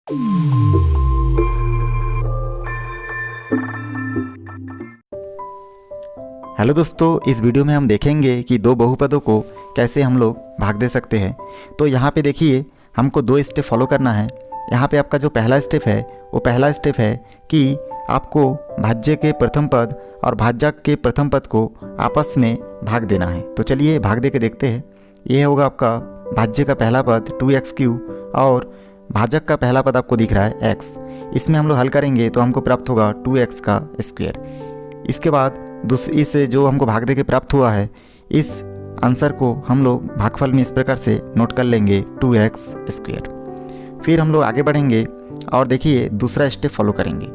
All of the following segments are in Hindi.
हेलो दोस्तों, इस वीडियो में हम देखेंगे कि दो बहुपदों को कैसे हम लोग भाग दे सकते हैं। तो यहाँ पे देखिए, हमको दो स्टेप फॉलो करना है। यहाँ पे आपका जो पहला स्टेप है वो पहला स्टेप है कि आपको भाज्य के प्रथम पद और भाजक के प्रथम पद को आपस में भाग देना है। तो चलिए भाग दे के देखते हैं। ये होगा आपका भाज्य का पहला पद 2x³ और भाजक का पहला पद आपको दिख रहा है x। इसमें हम लोग हल करेंगे तो हमको प्राप्त होगा 2x²। इसके बाद इस जो हमको भाग दे के प्राप्त हुआ है, इस आंसर को हम लोग भागफल में इस प्रकार से नोट कर लेंगे 2x²। फिर हम लोग आगे बढ़ेंगे और देखिए दूसरा स्टेप फॉलो करेंगे।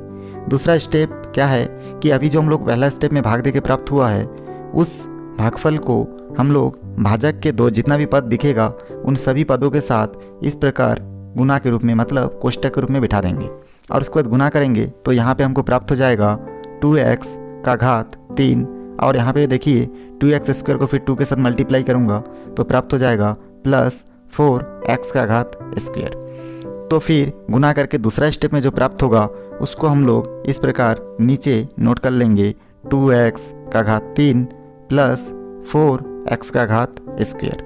दूसरा स्टेप क्या है कि अभी जो हम लोग पहला स्टेप में भाग दे के प्राप्त हुआ है, उस भागफल को हम लोग भाजक के दो जितना भी पद दिखेगा उन सभी पदों के साथ इस प्रकार गुना के रूप में, मतलब कोष्टक के रूप में बिठा देंगे और उसके बाद गुना करेंगे तो यहाँ पे हमको प्राप्त हो जाएगा 2x³ और यहाँ पे देखिए 2x² को फिर 2 के साथ मल्टीप्लाई करूँगा तो प्राप्त हो जाएगा +4x²। तो फिर गुना करके दूसरा स्टेप में जो प्राप्त होगा उसको हम लोग इस प्रकार नीचे नोट कर लेंगे 2x³ + 4x²।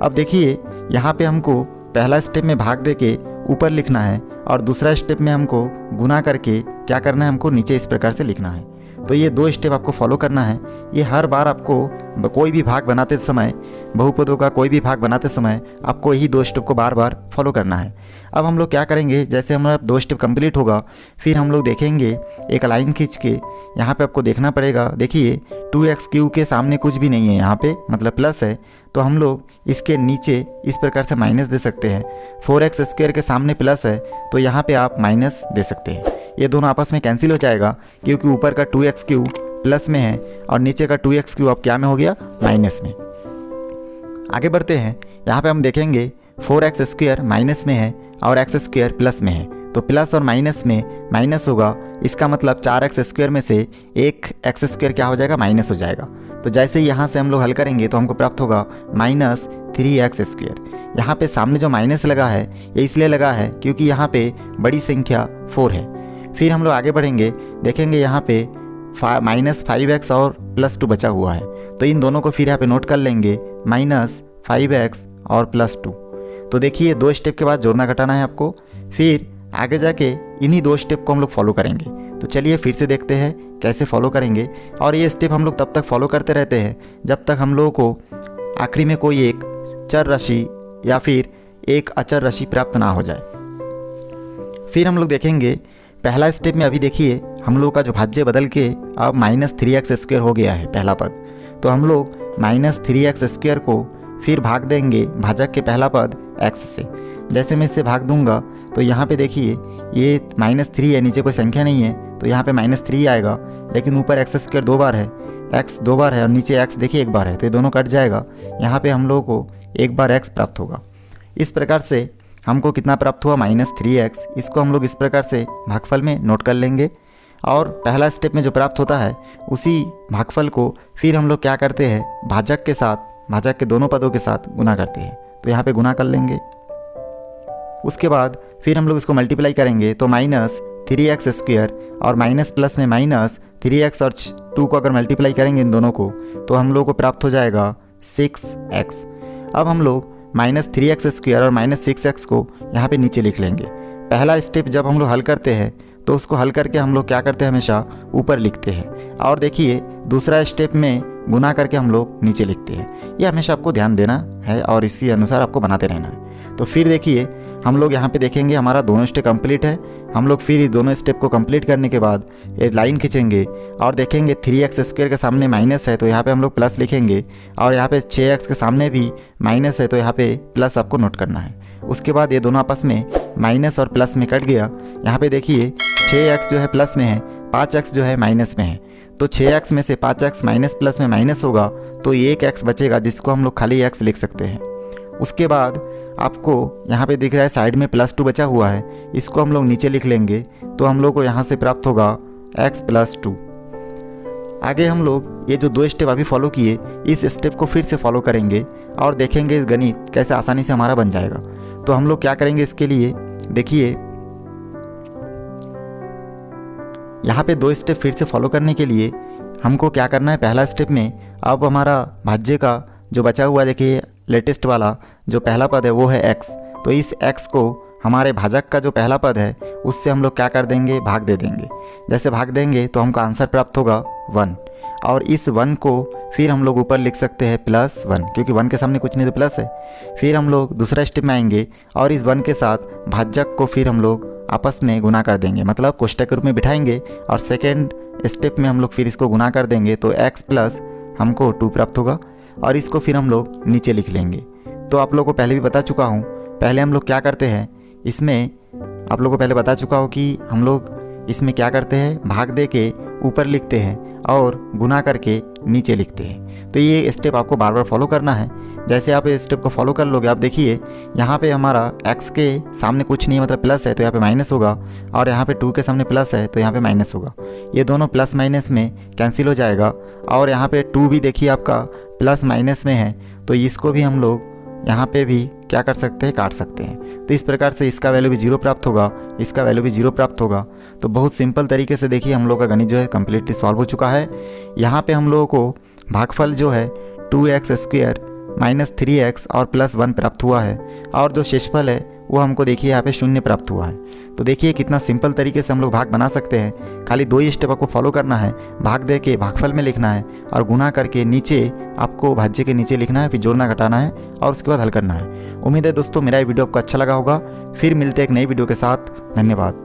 अब देखिए यहाँ पे हमको पहला स्टेप में भाग दे के ऊपर लिखना है और दूसरा स्टेप में हमको गुना करके क्या करना है, हमको नीचे इस प्रकार से लिखना है। तो ये दो स्टेप आपको फॉलो करना है। ये हर बार आपको कोई भी भाग बनाते समय, बहुपदों का कोई भी भाग बनाते समय आपको यही दो स्टेप को बार बार फॉलो करना है। अब हम लोग क्या करेंगे, जैसे हमारा दो स्टेप कंप्लीट होगा फिर हम लोग देखेंगे एक लाइन खींच के यहाँ पे आपको देखना पड़ेगा। देखिए 2x³ के सामने कुछ भी नहीं है, यहाँ पे मतलब प्लस है, तो हम लोग इसके नीचे इस प्रकार से माइनस दे सकते हैं। 4x² के सामने प्लस है तो यहाँ पे आप माइनस दे सकते हैं। ये दोनों आपस में कैंसिल हो जाएगा क्योंकि ऊपर का 2x³ प्लस में है और नीचे का 2x³ अब क्या में हो गया, माइनस में। आगे बढ़ते हैं। यहाँ पे हम देखेंगे 4x² माइनस में है और x² प्लस में है, तो प्लस और माइनस में माइनस होगा। इसका मतलब 4x² में से एक x² क्या हो जाएगा, माइनस हो जाएगा। तो जैसे ही यहाँ से हम लोग हल करेंगे तो हमको प्राप्त होगा -3x²। यहाँ पे सामने जो माइनस लगा है ये इसलिए लगा है क्योंकि यहाँ पे बड़ी संख्या 4 है। फिर हम लोग आगे बढ़ेंगे, देखेंगे यहाँ पे -5x और +2 बचा हुआ है, तो इन दोनों को फिर यहाँ पे नोट कर लेंगे -5x और +2। तो देखिए दो स्टेप के बाद जोड़ना घटाना है आपको। फिर आगे जाके इन्हीं दो स्टेप को हम लोग फॉलो करेंगे। तो चलिए फिर से देखते हैं कैसे फॉलो करेंगे। और ये स्टेप हम लोग तब तक फॉलो करते रहते हैं जब तक हम लोगों को आखिरी में कोई एक चर राशि या फिर एक अचर राशि प्राप्त ना हो जाए। फिर हम लोग देखेंगे पहला स्टेप में, अभी देखिए हम लोग का जो भाज्य बदल के अब -3x² हो गया है पहला पद। तो हम लोग -3x² को फिर भाग देंगे भाजक के पहला पद x से। जैसे मैं इससे भाग दूंगा तो यहाँ पे देखिए ये -3 है, नीचे कोई संख्या नहीं है तो यहाँ पे -3 आएगा, लेकिन ऊपर x² 2 बार है, x 2 बार है और नीचे x देखिए 1 बार है, तो ये दोनों कट जाएगा। यहाँ पे हम लोगों को 1 बार x प्राप्त होगा। इस प्रकार से हमको कितना प्राप्त हुआ, -3x। इसको हम लोग इस प्रकार से भागफल में नोट कर लेंगे और पहला स्टेप में जो प्राप्त होता है उसी भागफल को फिर हम लोग क्या करते हैं, भाजक के साथ, भाजक के दोनों पदों के साथ गुना करते हैं। तो यहाँ पे गुना कर लेंगे। उसके बाद फिर हम लोग इसको मल्टीप्लाई करेंगे तो -3x² और माइनस प्लस में -3x और 2 को अगर मल्टीप्लाई करेंगे इन दोनों को तो हम लोग को प्राप्त हो जाएगा 6x। अब हम लोग -3x² और -6x को यहाँ पे नीचे लिख लेंगे। पहला स्टेप जब हम लोग हल करते हैं तो उसको हल करके हम लोग क्या करते हैं, हमेशा ऊपर लिखते हैं। और देखिए दूसरा स्टेप में गुना करके हम लोग नीचे लिखते हैं। ये हमेशा आपको ध्यान देना है और इसी अनुसार आपको बनाते रहना है। तो फिर देखिए हम लोग यहाँ पे देखेंगे हमारा दोनों स्टेप कंप्लीट है। हम लोग फिर दोनों स्टेप को कंप्लीट करने के बाद एक लाइन खींचेंगे और देखेंगे 3x² के सामने माइनस है तो यहाँ पे हम लोग प्लस लिखेंगे और यहाँ पे 6x के सामने भी माइनस है तो यहाँ पे प्लस आपको नोट करना है। उसके बाद ये दोनों आपस में माइनस और प्लस में कट गया। यहाँ पे देखिए 6x जो है प्लस में है, 5x जो है माइनस में है, तो 6x में से 5x माइनस प्लस में माइनस होगा तो एक x बचेगा जिसको हम लोग खाली x लिख सकते हैं। उसके बाद आपको यहाँ पे दिख रहा है साइड में +2 बचा हुआ है, इसको हम लोग नीचे लिख लेंगे तो हम लोग को यहाँ से प्राप्त होगा x + 2। आगे हम लोग ये जो दो स्टेप अभी फॉलो किए इस स्टेप को फिर से फॉलो करेंगे और देखेंगे इस गणित कैसे आसानी से हमारा बन जाएगा। तो हम लोग क्या करेंगे इसके लिए, देखिए यहाँ पे 2 स्टेप फिर से फॉलो करने के लिए हमको क्या करना है, पहला स्टेप में अब हमारा भाज्य का जो बचा हुआ देखिए लेटेस्ट वाला जो पहला पद है वो है x। तो इस x को हमारे भाजक का जो पहला पद है उससे हम लोग क्या कर देंगे, भाग दे देंगे। जैसे भाग देंगे तो हमको आंसर प्राप्त होगा 1, और इस 1 को फिर हम लोग ऊपर लिख सकते हैं +1, क्योंकि 1 के सामने कुछ नहीं तो प्लस है। फिर हम लोग दूसरा स्टेप में आएंगे और इस 1 के साथ भाजक को फिर हम लोग आपस में गुना कर देंगे, मतलब कोष्टक के रूप में बिठाएंगे, और सेकेंड स्टेप में हम लोग फिर इसको गुना कर देंगे तो x प्लस हमको 2 प्राप्त होगा, और इसको फिर हम लोग नीचे लिख लेंगे। तो आप लोगों को पहले भी बता चुका हूँ, पहले हम लोग क्या करते हैं इसमें, आप लोगों को पहले बता चुका हूँ कि हम लोग इसमें क्या करते हैं, भाग दे के ऊपर लिखते हैं और गुना करके नीचे लिखते हैं। तो ये स्टेप आपको बार बार फॉलो करना है। जैसे आप इस स्टेप को फॉलो कर लोगे, आप देखिए यहाँ पे हमारा x के सामने कुछ नहीं मतलब प्लस है तो यहाँ पे माइनस होगा, और यहाँ पे 2 के सामने प्लस है तो यहाँ पे माइनस होगा। ये दोनों प्लस माइनस में कैंसिल हो जाएगा, और यहाँ पे 2 भी देखिए आपका प्लस माइनस में है, तो इसको भी हम लोग यहाँ पे भी क्या कर सकते हैं, काट सकते हैं। तो इस प्रकार से इसका वैल्यू भी 0 प्राप्त होगा, इसका वैल्यू भी 0 प्राप्त होगा। तो बहुत सिंपल तरीके से देखिए हम लोग का गणित जो है कम्प्लीटली सॉल्व हो चुका है। यहाँ पे हम लोगों को भागफल जो है 2x² - 3x और +1 प्राप्त हुआ है, और जो शेषफल है वो हमको देखिए यहाँ पे 0 प्राप्त हुआ है। तो देखिए कितना सिंपल तरीके से हम लोग भाग बना सकते हैं। खाली 2 ही स्टेप आपको फॉलो करना है, भाग दे के भागफल में लिखना है और गुना करके नीचे आपको भाज्य के नीचे लिखना है, फिर जोड़ना घटाना है और उसके बाद हल करना है। उम्मीद है दोस्तों मेरा ये वीडियो आपको अच्छा लगा होगा। फिर मिलते हैं एक नई वीडियो के साथ। धन्यवाद।